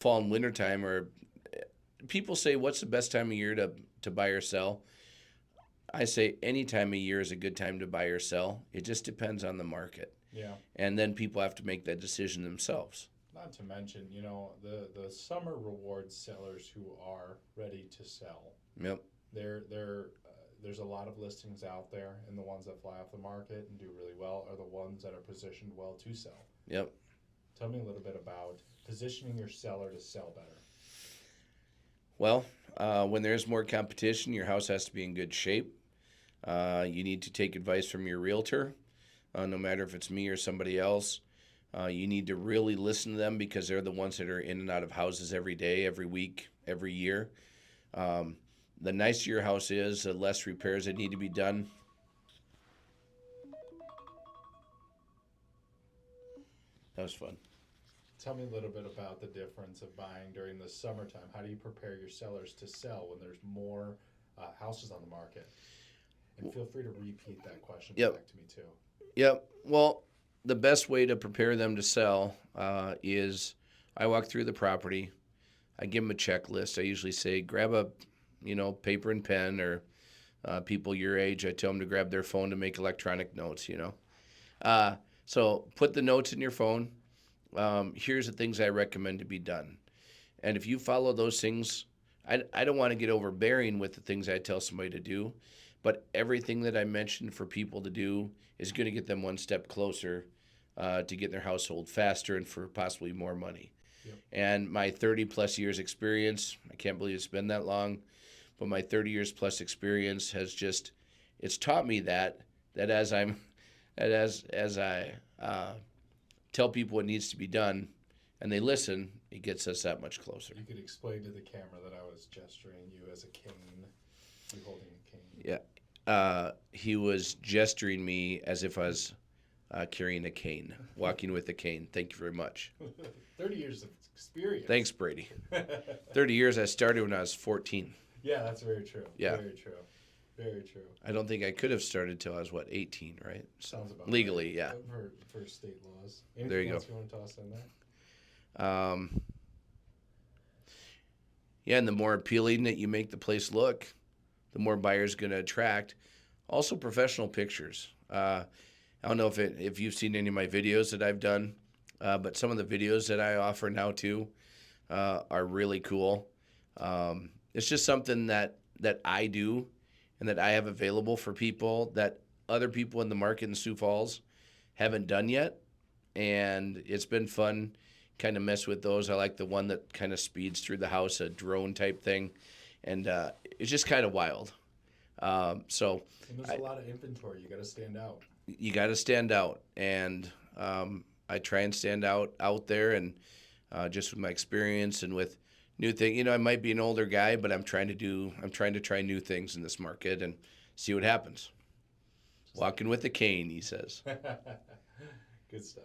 fall and winter time or people say what's the best time of year to buy or sell. I say any time of year is a good time to buy or sell. It just depends on the market. Yeah. And then people have to make that decision themselves. Not to mention, the summer rewards sellers who are ready to sell. Yep. There's a lot of listings out there, and the ones that fly off the market and do really well are the ones that are positioned well to sell. Yep. Tell me a little bit about positioning your seller to sell better. Well, when there's more competition, your house has to be in good shape. You need to take advice from your realtor, no matter if it's me or somebody else. You need to really listen to them because they're the ones that are in and out of houses every day, every week, every year. Um, the nicer your house is, the less repairs that need to be done. That was fun. Tell me a little bit about the difference of buying during the summertime. How do you prepare your sellers to sell when there's more houses on the market? And feel free to repeat that question Yep. back to me too. Yep. Well, the best way to prepare them to sell is I walk through the property. I give them a checklist. I usually say, grab a, paper and pen, or people your age, I tell them to grab their phone to make electronic notes. Uh, so put the notes in your phone. Here's the things I recommend to be done. And if you follow those things, I don't want to get overbearing with the things I tell somebody to do, but everything that I mentioned for people to do is going to get them one step closer to get their household faster and for possibly more money. Yep. And my 30 plus years experience, I can't believe it's been that long, but my 30 years plus experience has just, it's taught me that as I tell people what needs to be done and they listen, it gets us that much closer. You could explain to the camera that I was gesturing you as a cane. You holding a cane. Yeah. He was gesturing me as if I was carrying a cane, walking with a cane. Thank you very much. 30 years of experience. Thanks, Brady. 30 years. I started when I was 14. Yeah, that's very true. Yeah. Very true. Very true. I don't think I could have started till I was, 18, right? Sounds about legally, right. yeah. For state laws. Anything There you else go. you want to toss in there? Yeah, and the more appealing that you make the place look, the more buyers going to attract. Also, professional pictures. I don't know if you've seen any of my videos that I've done, but some of the videos that I offer now too are really cool. It's just something that I do and that I have available for people that other people in the market in Sioux Falls haven't done yet, and it's been fun. Kind of mess with those. I like the one that kind of speeds through the house, a drone type thing, and it's just kind of wild. So And there's a lot of inventory. You got to stand out. you got to stand out, and I try and stand out there, and just with my experience and with new thing. I might be an older guy, but I'm trying to try new things in this market and see what happens. Walking with a cane, he says. Good stuff.